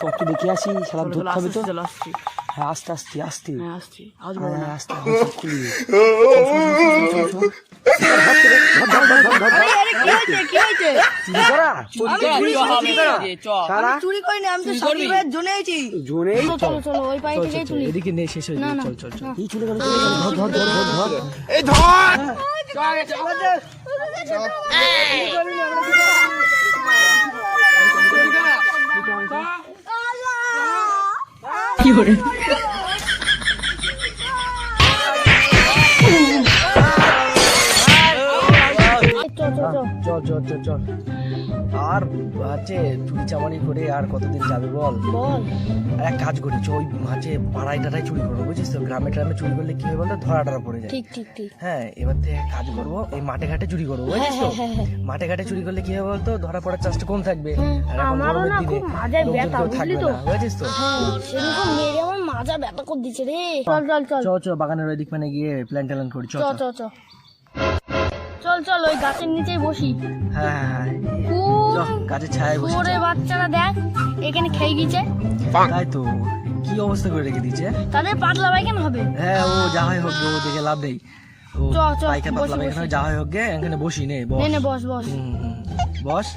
চট দেখে আসি, শালা দুধ খাবে তো। হ্যাঁ আস্তে আস্তে আস্তে আস্তে খুলি। চুরি করিনি, আমি তো সাকিব ভাইয়ের জন্য আইছি। চলো ওই পাই থেকে তুলি। এদিকে নেই, শেষ হয়ে যাবে। চল এই চলে গেল। ধর এই ধর কি করে চল আর হচ্ছে চুরি চামারি করে আর কতদিন যাবে বল। আর এক কাজ করি, ওই মাঝে পাড়ায় টাড়ায় চুরি করবো, বুঝছিস তো। গ্রামে ট্রামে চুরি করলে কি হয় বলতো, ধরা টরা পড়ে যায়। ঠিক হ্যাঁ, এবার থেকে কাজ করবো, এই মাঠে ঘাটে চুরি করবো, বুঝছিস তো। মাঠে ঘাটে চুরি করলে কি হবে বলতো, ধরা পড়ার চান্সটা কম থাকবে। আর এখন গরমের দিনে লোকজন থাকবে না, বুঝছিস তো। সেরকম মেরে আমার মাজা ব্যথা করে দিচ্ছে রে। চল বাগানের ওই দিক মানে গিয়ে প্ল্যান ট্যান করি। চল ওই গাছের নিচেই বসি। হ্যাঁ গাছের ছায়ায় বসি। ওরে বাচ্চারা দেখ এখানে খেয়ে গিয়েছে। তাই তো, কি অবস্থা করে রেখে দিয়েছে। তাদের পাতলা পায়খানা হবে। হ্যাঁ ও যা হয় হোক, ও দেখে লাভ নেই। ও পায়খানা পাতলা পায়খানা যা হয় হোক, এখানে বসি নে। বস বস।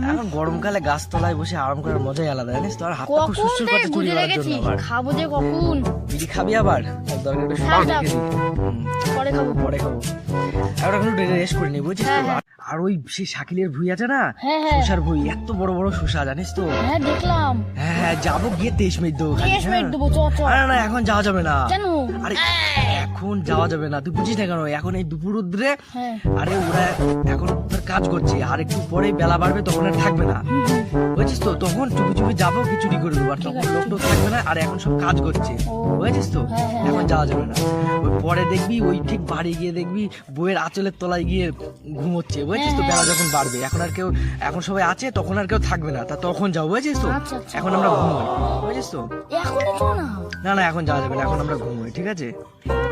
এখন গরমকালে গাছতলায় বসে আরাম করার মজাই আলাদা, জানিস তো। আর হাতটা খুব সুস্থ করতে চুরি করার জন্য আবার খাবো যে কখন। বিড়ি খাবি আবার? দরকার পরে খাবো। আর এখন একটু রেস্ট করে নি, বুঝছিস তো। আর ওই সেই শাকিলের ভুঁই আছে না, শসার ভুঁই, এত বড় বড় শসা, জানিস তো। হ্যাঁ দেখলাম। হ্যাঁ যাবো গিয়ে 23 মিনিট দেবো। 23 মিনিট দেবো। না এখন যাওয়া যাবে না। কেন? আরে এখন যাওয়া যাবে না, তুই বুঝিস না কেন। এখন এই দুপুর রোদ্রে, আরে ওরা এখন কাজ করছে, আর একটু পরেই বেলা বাড়বে, তখন আর থাকবে না, বুঝছিস তো। তখন চুপি চুপি যাবো, কি চুরি করবো, আর তখন লোক থাকবে না, আর এখন সব কাজ করছে, বুঝছিস তো। এখন যাওয়া যাবে না। ওই পরে দেখবি, ওই ঠিক বাড়ি গিয়ে দেখবি বইয়ের আঁচলের তলায় গিয়ে ঘুমোচ্ছে, বুঝছিস তো। বেলা যখন বাড়বে, এখন সবাই আছে, তখন আর কেউ থাকবে না, তা তখন যাও, বুঝছিস তো। এখন আমরা ঘুমোই, বুঝছিস তো। না এখন যাওয়া যাবে না, এখন আমরা ঘুমোই, ঠিক আছে।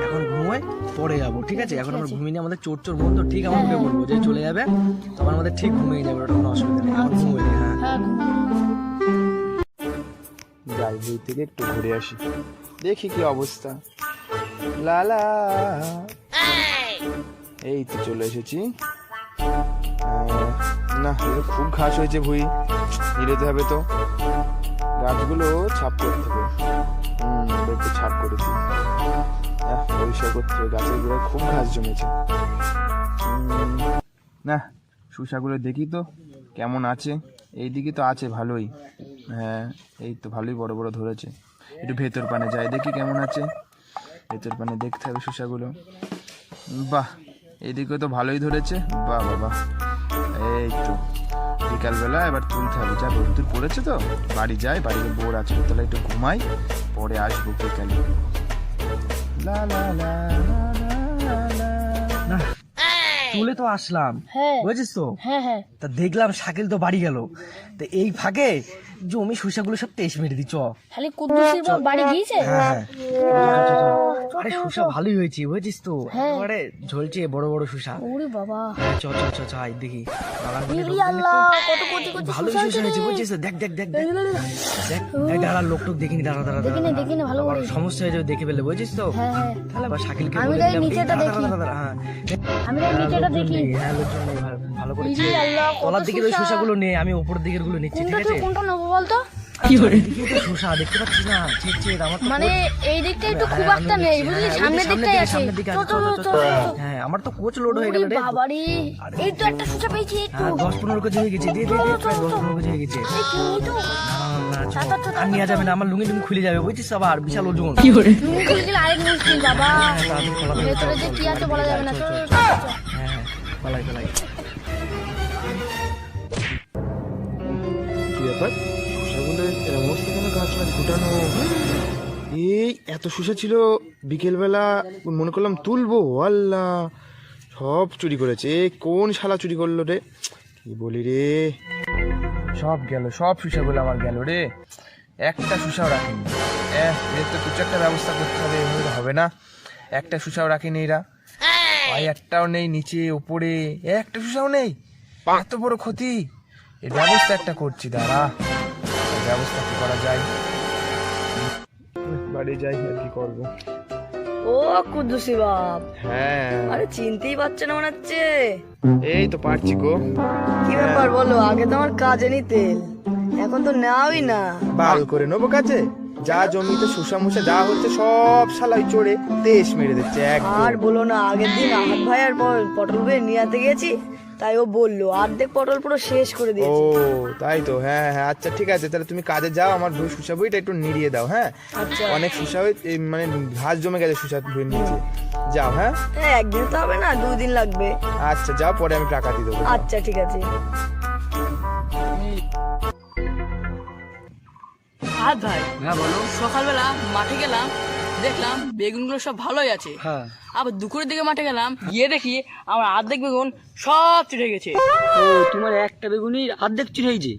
এখন ঘুমোই, পরে যাবো, ঠিক আছে। এখন আমরা ঘুমিয়ে নিয়ে আমাদের চোর বন্ধু ঠিক আমাকে বলবো যে চলে যাবে, তখন আমাদের ঠিক ঘুমিয়ে যাবে, ওটা কোনো অসুবিধা নেই। এখন ঘুমোই। হ্যাঁ যাই, বই থেকে একটু ঘুরে আসি, দেখি কি অবস্থা। লালা এই তো চলে এসেছি। না খুব ঘাস হয়েছে, ভুঁই নিতে হবে তো। গাছগুলো ছাপ করতে হবে। একটু ছাপ করেছি, পরিষ্কার করতে হবে। গাছের গোড়ায় খুব ঘাস জমেছে। না শসাগুলো দেখি তো কেমন আছে। এইদিকে তো আছে ভালোই। হ্যাঁ এই তো ভালোই বড় বড় ধরেছে। একটু ভেতর পানে যাই, দেখি কেমন আছে। ভেতর পানে দেখতে হবে শসাগুলো। বাহ, এইদিকে তো ভালোই ধরেছে। বাহ বাবা, এই তো বিকালবেলা এবার তুলতে হবে। যা রোদ্দুর পড়েছে তো, বাড়ি যাই, বাড়িতে বোর আছে, তাহলে একটু ঘুমাই, পরে আসবো বিকালে। লা লা লা না চলে তো আসলাম, বুঝছিস তো। তা দেখলাম শাকিল তো বাড়ি গেল, তো এই ফাঁকে জমি শসাগুলো সব 23 মিনিট দিচ্ছ। খালি কুদ্দুসির বাড়ি গিয়েছে। আরে শসা ভালোই হয়েছে, বুঝছিস তো। এবারে ঝলছে বড় বড় শসা। ওরে বাবা, চল দেখি ভালো শসা হয়েছে, বুঝছিস তো। দেখ দাঁড়া, লোক দেখিনি, দাঁড়া দেখিনি ভালো করে সমস্যা হয়ে যাবে দেখে ফেললে, বুঝছিস তো। তাহলে আবার শাকিলকে আমি নিচেটা দেখি। হ্যাঁ লোকজন নেই, ভালো করে তলার দিকের ওই শসাগুলো নেই, আমি উপরের দিকের গুলো নিচ্ছি, ঠিক আছে। কোনটা নেবো বলতো? শসা দেখতে পাচ্ছিস না, আমার মানে এই দিকটা একটু খুব একটা নেই, বুঝলি, সামনের দিকটাই আছে। হ্যাঁ আমার তো কোচ লোড হয়ে গেল রে বাবারে। এই তো একটা শসা পেয়েছি, 10-15 কেজি হয়ে গেছে। দিয়ে 10-15 কেজি হয়ে গেছে। আর নেওয়া যাবে না, আমার লুঙ্গি খুলে যাবে, বুঝছিস। আবার বিশাল ওজন। লুঙ্গি খুলে গেলে আরেক মুশকিল বাবা। ভেতরে যে কি আছে বলা যাবে না। পালাই কি ব্যাপার, শসাগুলো এরকম অবস্থা কেন? গাছ গোটানো। এই এত শসা ছিল, বিকেলবেলা মনে করলাম তুলবো, আল্লাহ সব চুরি করেছে। কোন শালা চুরি করলো রে, কি বলি রে। সব গেল, সব শসাগুলো আমার গেল রে। একটা শসাও রাখেনি। এর তো কিছু একটা ব্যবস্থা করতে হবে, এমনি হবে না। একটা শসাও রাখেনি এরা, একটাও নেই নিচে উপরে, একটা শসাও নেই। এত বড় ক্ষতি। এই ব্যবস্থা একটা করছি, দাঁড়া। ব্যবস্থা কি করা যায়, বাড়ি যাই আর কি করবো। ও কুদ্দুসি বাপ, হ্যাঁ আরে চিনতেই পারছে না মনে হচ্ছে। এই তো পারছি গো। কি ব্যাপার বলো, আগে তো আমার কাজে নি তেল, এখন তো নাওই না। বাল করে নেবো কাজে, যা জমিতে শুষা মুষা যা হচ্ছে সব শালাই চড়ে দেশ মেরে দিচ্ছে একদম। আর বলো না, আগের দিন আহাত ভাই আর পটল ভাই নিয়ে আনতে গেছি, তাই ও বললো অর্ধেক পটল পুরো শেষ করে ও দিয়েছে। তাই তো, হ্যাঁ হ্যাঁ, আচ্ছা ঠিক আছে, তাহলে তুমি কাজে যাও, আমার শুষা বইটা একটু নিড়িয়ে দাও। হ্যাঁ আচ্ছা অনেক শুষা হয়ে মানে ঘাস জমে গেছে শুষা বই নিচে, যাও। হ্যাঁ একদিন তো হবে না, 2 দিন লাগবে। আচ্ছা যাও, পরে আমি টাকা দিয়ে দেবো। আচ্ছা ঠিক আছে। আহাত ভাই, হ্যাঁ বলো। সকালবেলা মাঠে গেলাম, দেখলাম বেগুনগুলো সব ভালোই আছে। হ্যাঁ। আবার দুপুরের দিকে মাঠে গেলাম, গিয়ে দেখি আমার অর্ধেক বেগুন সব চুটে গেছে। ও তোমার একটা বেগুনি অর্ধেক চুরি হয়েছে,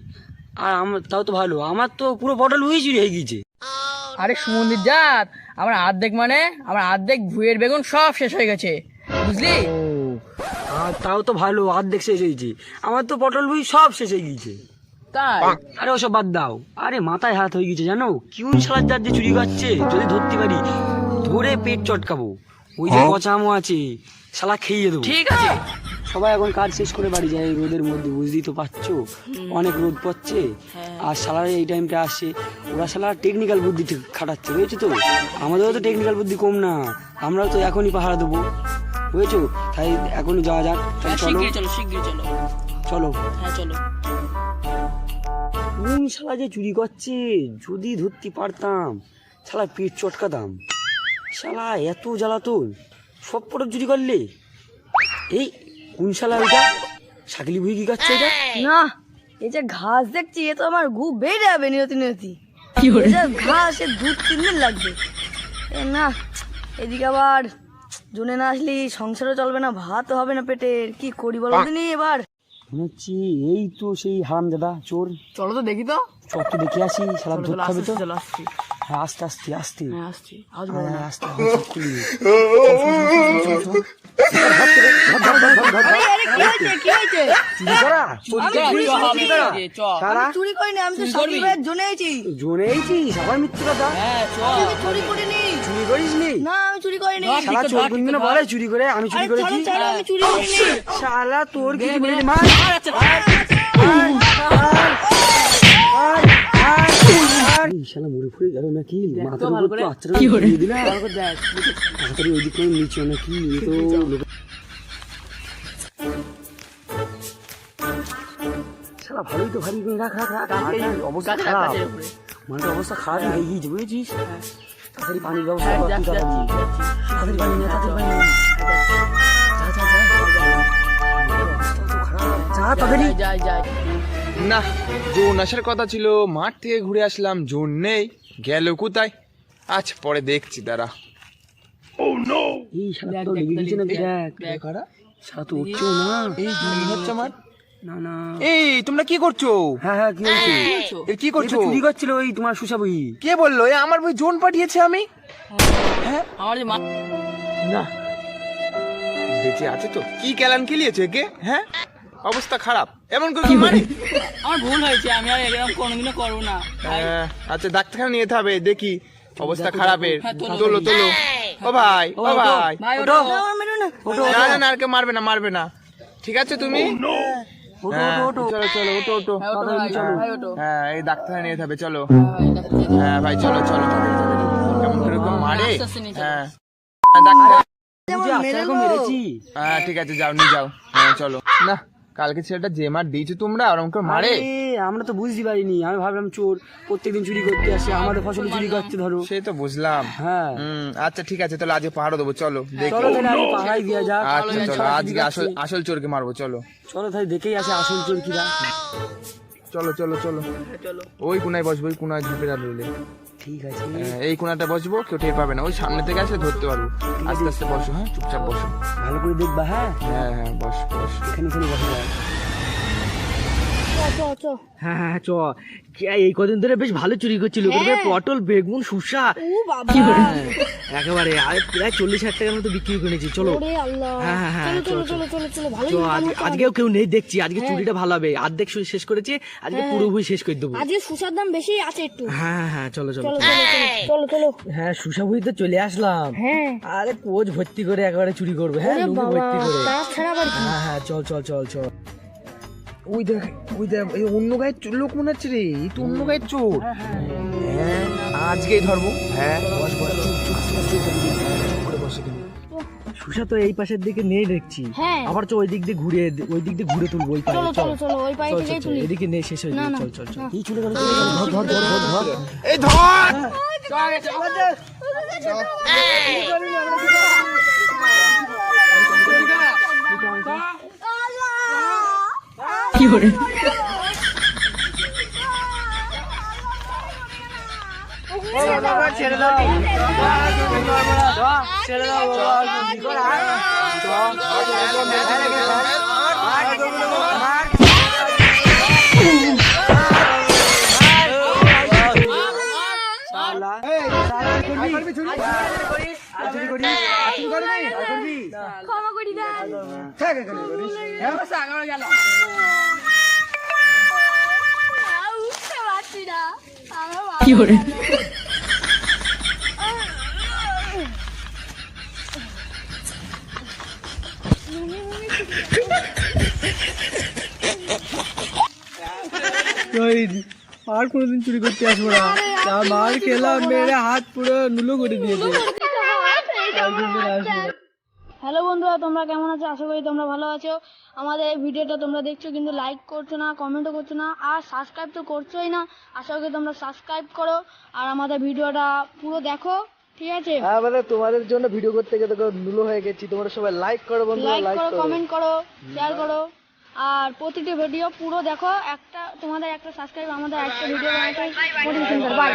আর আমার তাও তো ভালো, আমার তো পুরো পটল হয়ে চুরি হয়ে গিয়েছে। আরে সুমন্দির জাত, আমার অর্ধেক মানে আমার অর্ধেক ভুঁয়ের বেগুন সব শেষ হয়ে গেছে, বুঝলি? ও আর তাও তো ভালো, অর্ধেক শেষ হয়েছে, আমার তো পটল ভুই সব শেষ হয়ে গিয়েছে। তাই আরে ওসব বাদ দাও, আরে মাথায় হাত হয়ে গেছে জানো, কিউন শালার জাত যে চুরি করছে, যদি ধরতে পারি ধরে পেট চটকাবো। ওই যে পচা আমও আছে, শালা খেয়ে দেবো। ঠিক আছে। সবাই এখন কাজ শেষ করে বাড়ি যায় রোদের মধ্যে, বুঝতেই তো পারছো অনেক রোদ পড়ছে, আর শালারা এই টাইমটা আসছে, ওরা শালা টেকনিক্যাল বুদ্ধি খাটাচ্ছে, বুঝেছো তো? আমাদেরও তো টেকনিক্যাল বুদ্ধি কম না, আমরাও তো এখনই পাহারা দেবো, বুঝেছো? তাই এখনই যাওয়া যাক, তাই চলো শিগগিরই চলো, শিগগিরই চলো। চলো। হ্যাঁ চলো। কোন শালা যে চুরি করছে, যদি ধরতে পারতাম শালা পেট চটকাতাম। শালা এত জ্বালাতন, সব পটল চুরি করলে। এই কোন শালা এটা, শাকলি ভুই কি করছে এটা? না, এই যে ঘাস দেখছি, এ তো আমার ঘু বেড়ে যাবে নিয়তি নিয়তি। এই যে ঘাস, এ 2-3 দিন লাগবে। এ না, এদিকে আবার জুনে না আসলে সংসারও চলবে না, ভাতও হবে না পেটের, কি করি বলো দিনই এবার। মনে হচ্ছে এই তো সেই হারামজাদা চোর। চলো তো দেখি তো। চট তো দেখে আসি, শালা চলো, ধরতে হবে তো। চলো আসছি। হ্যাঁ আস্তে আস্তে আস্তে, হ্যাঁ আসছি। আজ হ্যাঁ, আস্তে আস্তে। আরে আরে কি হয়েছে, কি হয়েছে? চুরি করা শালা চুরি করিনি, আমি তো শাকিব ভাইয়ের জন্য আইছি। জনেইছিস আবার মিথ্যে কথা। হ্যাঁ চল। আমি চুরি করিনি। চুরি করিস নি? না, আমি চুরি করিনি। শালা চোর কোনদিন বলে চুরি করে, আমি চুরি আরে করেছি? ছাড়ো, ছাড়ো, আমি চুরি করিনি। শালা তোর কিছু বলিনি, মার এই শালা মরে ফুরে গেল নাকি, মাথার উপর তো আচ্ছা দিয়ে দিলাম, তাড়াতাড়ি ওইদিক করে নিচে নাকি, এ তো শালা ভালোই তো ভারী করে রাখ রাখ রাখ, মালটার অবস্থা খারাপ, মালটার অবস্থা খারাপ হয়ে গিয়েছে, বুঝেছিস? তাড়াতাড়ি পানির ব্যবস্থা কর, তুই তাড়াতাড়ি। তাড়াতাড়ি পানি নিয়ে, তাড়াতাড়ি পানি নিয়ে। যা, যা, যা। অবস্থা তো খারাপ। যা, তাড়াতাড়ি। যাই যাই। না, জোন আসার কথা ছিল, মাঠ থেকে ঘুরে আসলাম, জোন নেই, গেল কোথায়? আচ্ছা পরে দেখছি, দাঁড়া। এই শালা তো লেগে গেছে নাকি, দেখ। শালা তো উঠছেও না। এই জোন হচ্ছে আমার। না না, এই তোমরা কি করছো? হ্যাঁ হ্যাঁ, কি হয়েছে? এর কি এই তো করছো? চুরি করছিল ওই তোমার সুসা বই। কে বললো? এ আমার বই জোন পাঠিয়েছে আমি। আমার যে না, বেঁচে আছে তো? কি ক্যালান খেলিয়েছে কে? হ্যাঁ, অবস্থা খারাপ, এমন করে মারি? আমার ভুল হয়েছে, আমি আর এরকম কোনোদিনও করবো না। আচ্ছা ডাক্তারখানা নিয়ে যেতে হবে, দেখি অবস্থা খারাপের। হ্যাঁ, তোলো। তোলো তোলো। ও ভাই, ও ভাই। ভাই ওঠো। আমার মেরো না। না না না, আর কেউ মারবে না, মারবে না। ঠিক আছে তুমি? হ্যাঁ, চলো চলো, ওটো ওটো। ভাই ওঠো, ভাই ওঠো। হ্যাঁ, এই ডাক্তারখানা নিয়ে যেতে হবে, চলো। ভাই, ডাক্তার যেতে হবে। হ্যাঁ ভাই, চলো চলো। কেমন করে এরকম মারে? আস্তে আস্তে নিয়ে চলো। হ্যাঁ ডাক্তার। বুঝে আচ্ছা এরকম মেরেছি। হ্যাঁ ঠিক আছে, যাও নিয়ে যাও। হ্যাঁ চলো। না, কালকে ছেলেটা যে মার দিয়েছো তোমরা, আর আমাকে মারে? আরে, আমরা তো বুঝতে পারিনি, আমি ভাবলাম চোর প্রত্যেকদিন চুরি করতে আসে, আমাদের ফসল চুরি করতে ধরো। সে তো বুঝলাম। হ্যাঁ আচ্ছা ঠিক আছে, তাহলে আজকে পাহাড় দেবো, চলো দেখি। চলো তাহলে আগে পাহাড়াই দিয়া যাক। আচ্ছা চলো, আজকে আসল চোরকে মারবো, চলো। চলো তাহলে দেখেই আসে আসল চোর কিরা। চলো চলো চলো। ওই কোনায় বসবো, ওই কোনায় ঝুঁপে আনলে। ঠিক আছে, এই কোনাটা বসবো, কেউ টের পাবে না, ওই সামনে থেকে আসলে ধরতে পারবো। আস্তে আস্তে বসো, হ্যাঁ চুপচাপ বসো। ভালো করে দেখবা। হ্যাঁ হ্যাঁ হ্যাঁ, বস বস। এখানে এখানে বসে যায়। চ হ্যাঁ হ্যাঁ চ এই কদিন ধরে বেশ ভালো চুরি করছিল পটল বেগুন শসা ও বাবা একেবারে আরে প্রায় 40,000 টাকার মতো বিক্রি করেছি চলো ওরে আল্লাহ হ্যাঁ হ্যাঁ হ্যাঁ চলো চলো চলো চলো চলো ভালো চলো আজকেও কেউ নেই দেখছি আজকে চুরিটা ভালো হবে অর্ধেক শেষ করেছি আজকে পুরোপুরি শেষ করে দেবো আজকে সুসার দাম বেশি আছে একটু হ্যাঁ হ্যাঁ চলো চলো চলো চলো চলো চলো হ্যাঁ সুসাবুই তো চলে আসলাম হ্যাঁ আরে কোচ ভর্তি করে একেবারে চুরি করবে হ্যাঁ ওরে লুঙ্গি বাবা ভর্তি করে তারা ছাড়া আবার কি? হ্যাঁ হ্যাঁ চল চল চল চল ওই দেখ এই অন্য গায়ের লোক মনে হচ্ছে রে এই তো অন্য গায়ের চোর হ্যাঁ আজকেই ধরবো হ্যাঁ বস বস চুপ চুপ চুপ চুপ করে বসে কিন্তু সুসা তো এই পাশের দিকে নেই দেখছি হ্যাঁ আবার চল ওই দিক দিয়ে ঘুরে তুলবো ওই পাশে চলো চলো চলো ওই পায়ে চল থেকেই চল তুলি এদিকে নেই শেষ হয়ে না, যাবে না, চল চল চল না। এই চলে গেল ধর ধর ধর ধর ধর এই ধর কি করে ছেড়ে দাও ছেড়ে দাও ক্ষমা করি দেন উঠতে পারছি না আমার কি করে আর কোনোদিন চুরি করতে আসবো না যা মার খেলাম মেরে হাত পুরো নুলো করে দিয়েছে হ্যালো বন্ধুরা তোমরা কেমন আছো আশা করি তোমরা ভালো আছো আমাদের এই ভিডিওটা তোমরা দেখছো কিন্তু লাইক করছো না কমেন্টও করছো না আর সাবস্ক্রাইব তো করছোই না আশা করি তোমরা সাবস্ক্রাইব করো আর আমাদের ভিডিওটা পুরো দেখো ঠিক আছে আমাদের তোমাদের জন্য ভিডিও করতে গিয়ে দেখো নুলো হয়ে গেছি তোমরা সবাই লাইক করো বন্ধুরা লাইক লাইক করো করো কমেন্ট করো শেয়ার করো আর প্রতিটি ভিডিও পুরো দেখো তোমাদের একটা সাবস্ক্রাইব আমাদের একটা ভিডিও বানাতে মোটিভেশন করে বাই